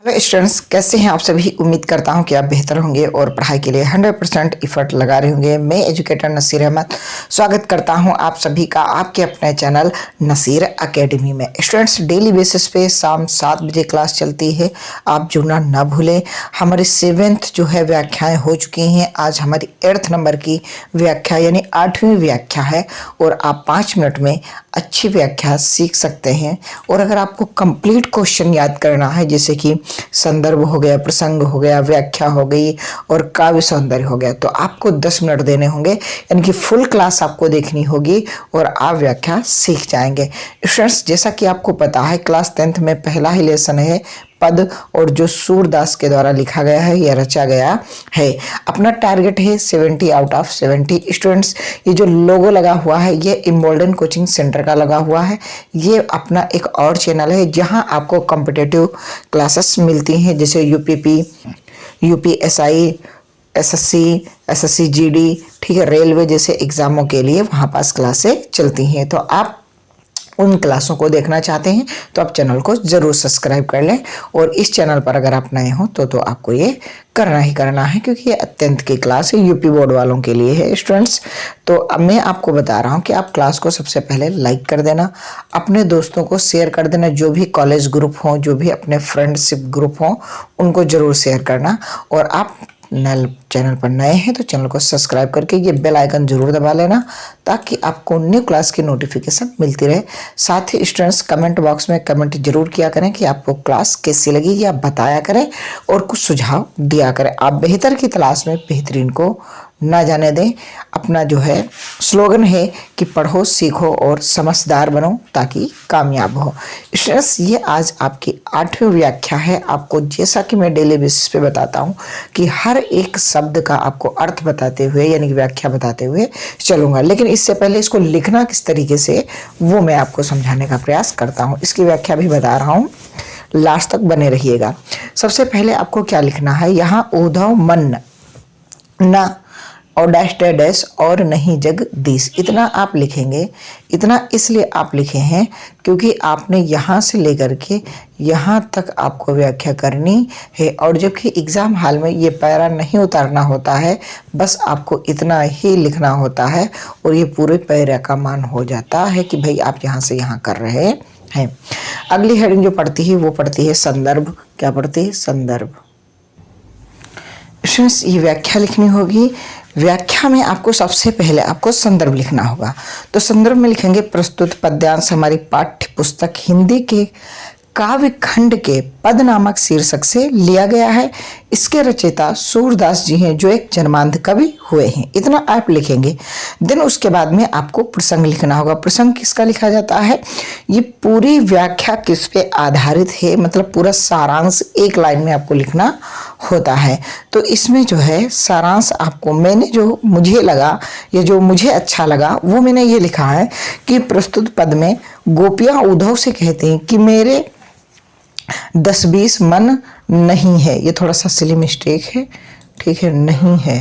Hello students, कैसे हैं आप सभी। उम्मीद करता हूं कि आप बेहतर होंगे और पढ़ाई के लिए 100% एफर्ट लगा रहे होंगे। मैं एजुकेटर नसीर अहमद स्वागत करता हूं आप सभी का आपके अपने चैनल नसीर एकेडमी में। स्टूडेंट्स, डेली बेसिस पे शाम 7 बजे क्लास चलती है, आप जुड़ना ना भूलें। हमारी 7th जो है व्याख्याएं हो चुकी हैं। आज हमारी 8th नंबर की व्याख्या यानी 8वीं व्याख्या है और आप 5 मिनट में अच्छी व्याख्या सीख सकते हैं। और अगर आपको कंप्लीट क्वेश्चन याद करना है, जैसे कि संदर्भ हो गया, प्रसंग हो गया, व्याख्या हो गई और काव्य सौंदर्य हो गया, तो आपको 10 मिनट देने होंगे, यानी कि फुल क्लास आपको देखनी होगी और आप व्याख्या सीख जाएंगे। स्टूडेंट्स, जैसा कि आपको पता है, क्लास 10th में पहला ही लेसन है पद, और जो सूरदास के द्वारा लिखा गया है या रचा गया है। अपना टारगेट है 70 आउट ऑफ 70। स्टूडेंट्स, ये जो लोगो लगा हुआ है ये इम्बोल्डन कोचिंग सेंटर का लगा हुआ है। ये अपना एक और चैनल है जहां आपको कॉम्पिटिटिव क्लासेस मिलती हैं, जैसे UPP, UPSI, SSC, SSC GD, ठीक है, रेलवे जैसे एग्जामों के लिए वहां पास क्लासें चलती हैं। तो आप उन क्लासों को देखना चाहते हैं तो आप चैनल को ज़रूर सब्सक्राइब कर लें। और इस चैनल पर अगर आप नए हो तो आपको ये करना ही करना है, क्योंकि ये अत्यंत की क्लास है, यूपी बोर्ड वालों के लिए है। स्टूडेंट्स, तो अब मैं आपको बता रहा हूँ कि आप क्लास को सबसे पहले लाइक कर देना, अपने दोस्तों को शेयर कर देना, जो भी कॉलेज ग्रुप हों, जो भी अपने फ्रेंडशिप ग्रुप हों, उनको ज़रूर शेयर करना। और आप चैनल पर नए हैं तो चैनल को सब्सक्राइब करके ये बेल आइकन जरूर दबा लेना, ताकि आपको न्यू क्लास की नोटिफिकेशन मिलती रहे। साथ ही स्टूडेंट्स, कमेंट बॉक्स में कमेंट जरूर किया करें कि आपको क्लास कैसी लगी, या बताया करें और कुछ सुझाव दिया करें। आप बेहतर की तलाश में बेहतरीन को ना जाने दें। अपना जो है स्लोगन है कि पढ़ो, सीखो और समझदार बनो ताकि कामयाब हो। स्टूडेंट्स, ये आज आपकी 8वीं व्याख्या है। आपको जैसा कि मैं डेली बेसिस पे बताता हूँ कि हर एक शब्द का आपको अर्थ बताते हुए यानी कि व्याख्या बताते हुए चलूंगा, लेकिन इससे पहले इसको लिखना किस तरीके से वो मैं आपको समझाने का प्रयास करता हूँ। इसकी व्याख्या भी बता रहा हूँ, लास्ट तक बने रहिएगा। सबसे पहले आपको क्या लिखना है, यहाँ ऊधव मन न और डैश डैश और नहीं जगदीश, इतना आप लिखेंगे। इतना इसलिए आप लिखे हैं क्योंकि आपने यहाँ से लेकर के यहाँ तक आपको व्याख्या करनी है, और जबकि एग्ज़ाम हॉल में ये पैरा नहीं उतारना होता है, बस आपको इतना ही लिखना होता है और ये पूरे पैरा का मान हो जाता है कि भाई आप यहाँ से यहाँ कर रहे हैं। अगली हेडिंग जो पढ़ती है वो पढ़ती है संदर्भ। क्या पढ़ती है? संदर्भ। ये व्याख्या लिखनी होगी। व्याख्या में आपको सबसे पहले आपको संदर्भ लिखना होगा। तो संदर्भ में लिखेंगे प्रस्तुत पद्यांश हमारी पाठ्य पुस्तक हिंदी के काव्य खंड के पद नामक शीर्षक से लिया गया है। इसके रचयिता सूरदास जी हैं, जो एक जन्मांध कवि हुए हैं। इतना आप लिखेंगे। देन उसके बाद में आपको प्रसंग लिखना होगा। प्रसंग किसका लिखा जाता है? ये पूरी व्याख्या किस पे आधारित है, मतलब पूरा सारांश एक लाइन में आपको लिखना होता है। तो इसमें जो है सारांश आपको, मैंने जो मुझे लगा या जो मुझे अच्छा लगा वो मैंने ये लिखा है कि प्रस्तुत पद में गोपियाँ उद्धव से कहती हैं कि मेरे 10-20 मन नहीं है। ये थोड़ा सा सिली मिस्टेक है, ठीक है, नहीं है,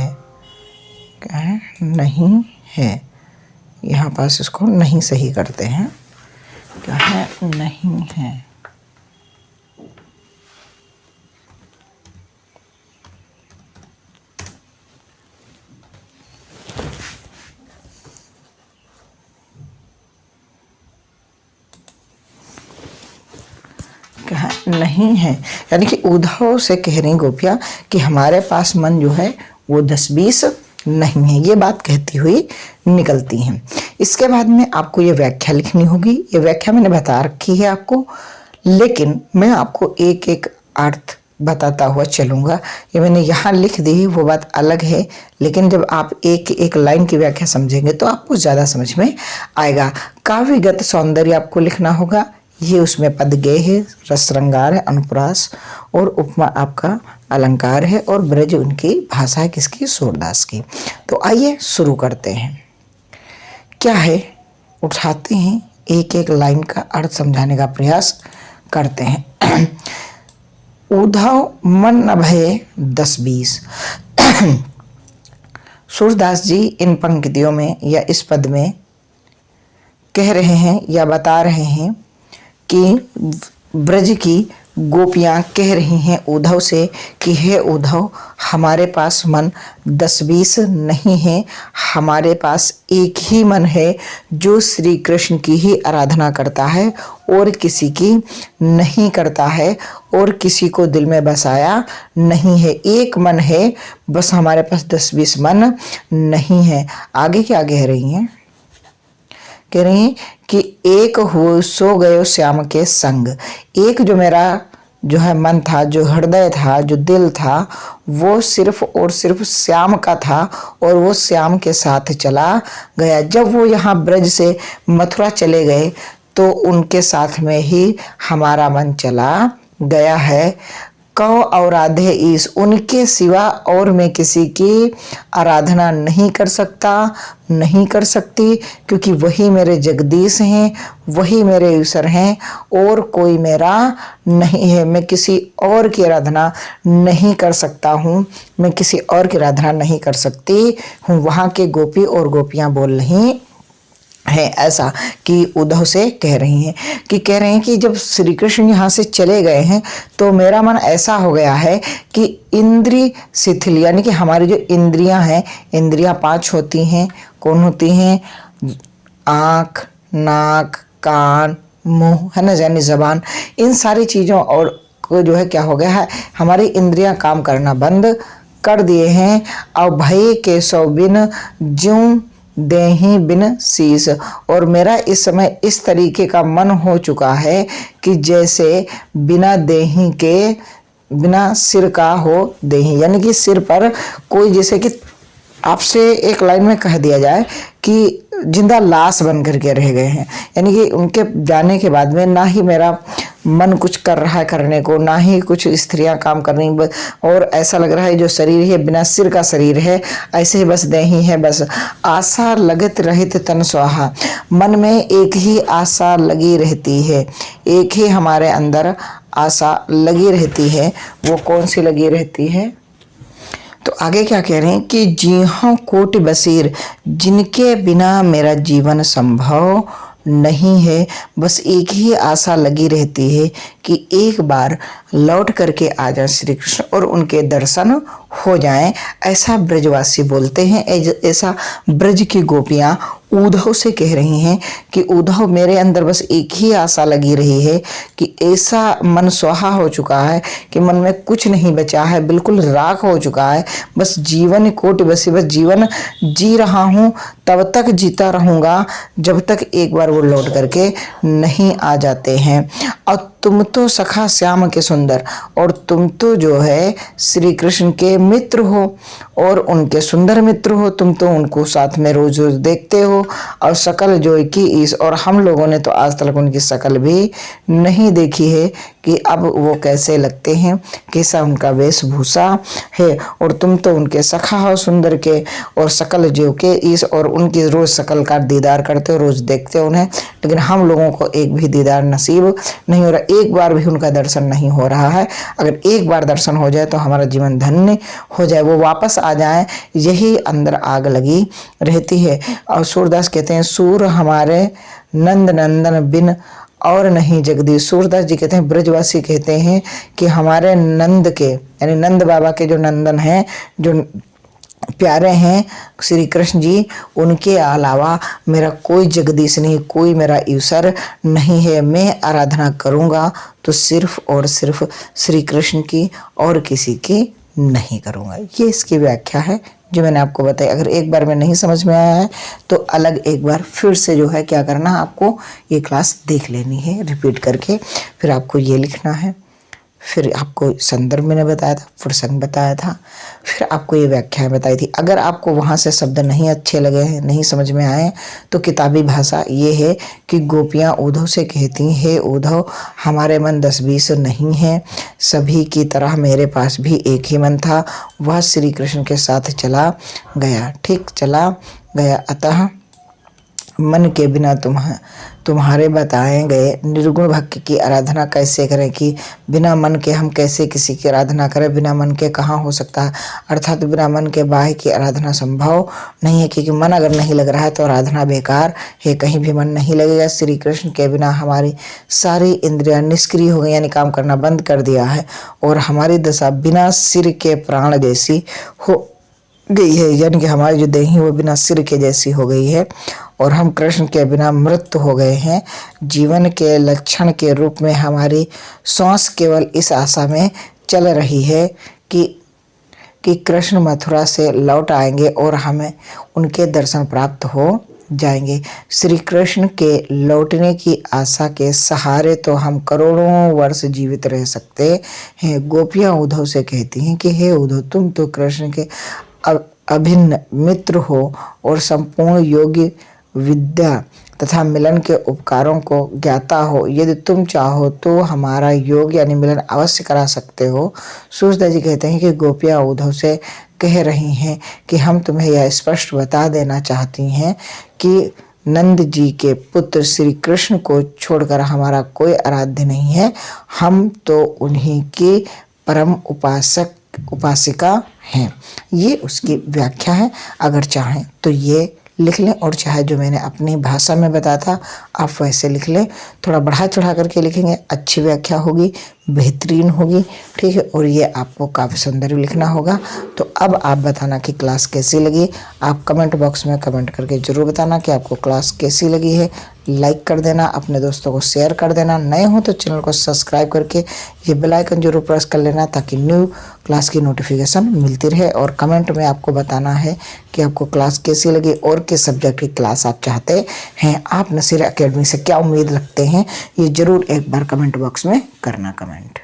क्या है? नहीं है। यहाँ पास इसको नहीं सही करते हैं, क्या है? नहीं है। क्या नहीं है, यानी कि उद्धव से कह रही गोपियाँ कि हमारे पास मन जो है वो 10-20 नहीं है, ये बात कहती हुई निकलती हैं। इसके बाद में आपको ये व्याख्या लिखनी होगी। ये व्याख्या मैंने बता रखी है आपको, लेकिन मैं आपको एक एक अर्थ बताता हुआ चलूँगा। ये मैंने यहाँ लिख दी, वो बात अलग है, लेकिन जब आप एक एक लाइन की व्याख्या समझेंगे तो आपको ज़्यादा समझ में आएगा। काव्यगत सौंदर्य आपको लिखना होगा। ये उसमें पद गेय है, रस श्रृंगार है, अनुप्रास और उपमा आपका अलंकार है, और ब्रज उनकी भाषा है, किसकी? सूरदास की। तो आइए शुरू करते हैं। क्या है, उठाते हैं, एक एक लाइन का अर्थ समझाने का प्रयास करते हैं। उद्धव मन न भये 10-20। सूरदास जी इन पंक्तियों में या इस पद में कह रहे हैं या बता रहे हैं कि ब्रज की गोपियाँ कह रही हैं उद्धव से कि हे उद्धव, हमारे पास मन 10-20 नहीं है, हमारे पास एक ही मन है जो श्री कृष्ण की ही आराधना करता है और किसी की नहीं करता है और किसी को दिल में बसाया नहीं है। एक मन है, बस हमारे पास 10-20 मन नहीं है। आगे क्या कह रही हैं? कह रही हैं कि एक हो सो गयो श्याम के संग। एक जो मेरा जो है मन था, जो हृदय था, जो दिल था, वो सिर्फ और सिर्फ श्याम का था और वो श्याम के साथ चला गया। जब वो यहाँ ब्रज से मथुरा चले गए तो उनके साथ में ही हमारा मन चला गया है। कौ आराध्य ईश, उनके सिवा और मैं किसी की आराधना नहीं कर सकता, नहीं कर सकती, क्योंकि वही मेरे जगदीश हैं, वही मेरे ईश्वर हैं और कोई मेरा नहीं है। मैं किसी और की आराधना नहीं कर सकता हूँ, मैं किसी और की आराधना नहीं कर सकती हूँ। वहाँ के गोपी और गोपियाँ बोल रही है ऐसा कि उद्धव से कह रही हैं कि जब श्री कृष्ण यहाँ से चले गए हैं तो मेरा मन ऐसा हो गया है कि इंद्रिय शिथिल, यानी कि हमारी जो इंद्रियां हैं, इंद्रियां 5 होती हैं। कौन होती हैं? आँख, नाक, कान, मुंह, है ना, यानी जबान। इन सारी चीज़ों और को जो है क्या हो गया है, हमारी इंद्रियां काम करना बंद कर दिए हैं। अब भय के सौ बिन ज्यों देही बिन शीस, और मेरा इस समय इस तरीके का मन हो चुका है कि जैसे बिना देही के, बिना सिर का हो देही, यानी कि सिर पर कोई, जैसे कि आपसे एक लाइन में कह दिया जाए कि जिंदा लाश बन करके रह गए हैं। यानी कि उनके जाने के बाद में ना ही मेरा मन कुछ कर रहा है करने को, ना ही कुछ स्त्रियां काम कर रही, और ऐसा लग रहा है जो शरीर है बिना सिर का शरीर है, ऐसे ही बस देही है। बस आशा लगत रहित तन स्वाहा, मन में एक ही आशा लगी रहती है, एक ही हमारे अंदर आशा लगी रहती है। वो कौन सी लगी रहती है? तो आगे क्या कह रहे हैं कि जी हाँ कोटि बसीर, जिनके बिना मेरा जीवन संभव नहीं है। बस एक ही आशा लगी रहती है कि एक बार लौट करके आ जाए श्री कृष्ण और उनके दर्शन हो जाएं। ऐसा ब्रजवासी बोलते हैं, ऐसा ब्रज की गोपियां उद्धव से कह रही हैं कि उद्धव, मेरे अंदर बस एक ही आशा लगी रही है कि ऐसा मन स्वाहा हो चुका है कि मन में कुछ नहीं बचा है, बिल्कुल राख हो चुका है। बस जीवन कोटि बसी, बस जीवन जी रहा हूँ, तब तक जीता रहूँगा जब तक एक बार वो लौट करके नहीं आ जाते हैं। और तुम तो सखा श्याम के सुंदर, और तुम तो जो है श्री कृष्ण के मित्र हो और उनके सुंदर मित्र हो। तुम तो उनको साथ में रोज रोज देखते हो, और शकल जो की इस, और हम लोगों ने तो आज तक उनकी शकल भी नहीं देखी है कि अब वो कैसे लगते हैं, कैसा उनका वेशभूषा है। और तुम तो उनके सखा हो सुंदर के, और शकल जो के इस, और उनकी रोज शकल का दीदार करते हो, रोज देखते हो उन्हें, लेकिन हम लोगों को एक भी दीदार नसीब नहीं हो रहा, एक बार भी उनका दर्शन नहीं हो रहा है। अगर एक बार दर्शन हो जाए तो हमारा जीवन धन्य हो जाए, वो वापस आ जाए, यही अंदर आग लगी रहती है। और सूरदास कहते हैं, सूर हमारे नंद नंदन बिन और नहीं जगदीश। सूरदास जी कहते हैं, ब्रजवासी कहते हैं कि हमारे नंद के, यानी नंद बाबा के जो नंदन हैं, जो प्यारे हैं श्री कृष्ण जी, उनके अलावा मेरा कोई जगदीश नहीं, कोई मेरा ईश्वर नहीं है। मैं आराधना करूँगा तो सिर्फ और सिर्फ श्री कृष्ण की, और किसी की नहीं करूँगा। ये इसकी व्याख्या है जो मैंने आपको बताई। अगर एक बार में नहीं समझ में आया है तो अलग एक बार फिर से जो है क्या करना, आपको ये क्लास देख लेनी है रिपीट करके, फिर आपको ये लिखना है, फिर आपको संदर्भ मैंने बताया था, प्रसंग बताया था, फिर आपको ये व्याख्या बताई थी। अगर आपको वहाँ से शब्द नहीं अच्छे लगे हैं, नहीं समझ में आए, तो किताबी भाषा ये है कि गोपियाँ उद्धव से कहती हैं, उद्धव, हमारे मन 10-20 नहीं है, सभी की तरह मेरे पास भी एक ही मन था, वह श्री कृष्ण के साथ चला गया। ठीक, चला गया। अतः मन के बिना तुम्हारे बताए गए निर्गुण भक्ति की आराधना कैसे करें, कि बिना मन के हम कैसे किसी की आराधना करें, बिना मन के कहाँ हो सकता है, अर्थात बिना मन के बाह्य की आराधना संभव नहीं है, क्योंकि मन अगर नहीं लग रहा है तो आराधना बेकार है, कहीं भी मन नहीं लगेगा। श्री कृष्ण के बिना हमारी सारी इंद्रियां निष्क्रिय हो गई, यानी काम करना बंद कर दिया है, और हमारी दशा बिना सिर के प्राण जैसी हो गई है, यानी कि हमारी जो देही वो बिना सिर के जैसी हो गई है, और हम कृष्ण के बिना मृत हो गए हैं। जीवन के लक्षण के रूप में हमारी सांस केवल इस आशा में चल रही है कि कृष्ण मथुरा से लौट आएंगे और हमें उनके दर्शन प्राप्त हो जाएंगे। श्री कृष्ण के लौटने की आशा के सहारे तो हम करोड़ों वर्ष जीवित रह सकते हैं। गोपियां उद्धव से कहती हैं कि हे उद्धव, तुम तो कृष्ण के अभिन्न मित्र हो और संपूर्ण योग्य विद्या तथा मिलन के उपकारों को ज्ञाता हो। यदि तुम चाहो तो हमारा योग यानी मिलन अवश्य करा सकते हो। सूरदास जी कहते हैं कि गोपियां उद्धव से कह रही हैं कि हम तुम्हें यह स्पष्ट बता देना चाहती हैं कि नंद जी के पुत्र श्री कृष्ण को छोड़कर हमारा कोई आराध्य नहीं है। हम तो उन्हीं की परम उपासिका हैं। ये उसकी व्याख्या है। अगर चाहें तो ये लिख लें, और चाहे जो मैंने अपनी भाषा में बताया था आप वैसे लिख लें। थोड़ा बढ़ा चढ़ा करके लिखेंगे, अच्छी व्याख्या होगी, बेहतरीन होगी, ठीक है। और ये आपको काफ़ी सुंदर लिखना होगा। तो अब आप बताना कि क्लास कैसी लगी। आप कमेंट बॉक्स में कमेंट करके ज़रूर बताना कि आपको क्लास कैसी लगी है। लाइक कर देना, अपने दोस्तों को शेयर कर देना। नए हो तो चैनल को सब्सक्राइब करके ये बेल आइकन जरूर प्रेस कर लेना, ताकि न्यू क्लास की नोटिफिकेशन मिलती रहे। और कमेंट में आपको बताना है कि आपको क्लास कैसी लगी और किस सब्जेक्ट की क्लास आप चाहते हैं। आप नसीर एकेडमी से क्या उम्मीद रखते हैं, ये ज़रूर एक बार कमेंट बॉक्स में करना कमेंट।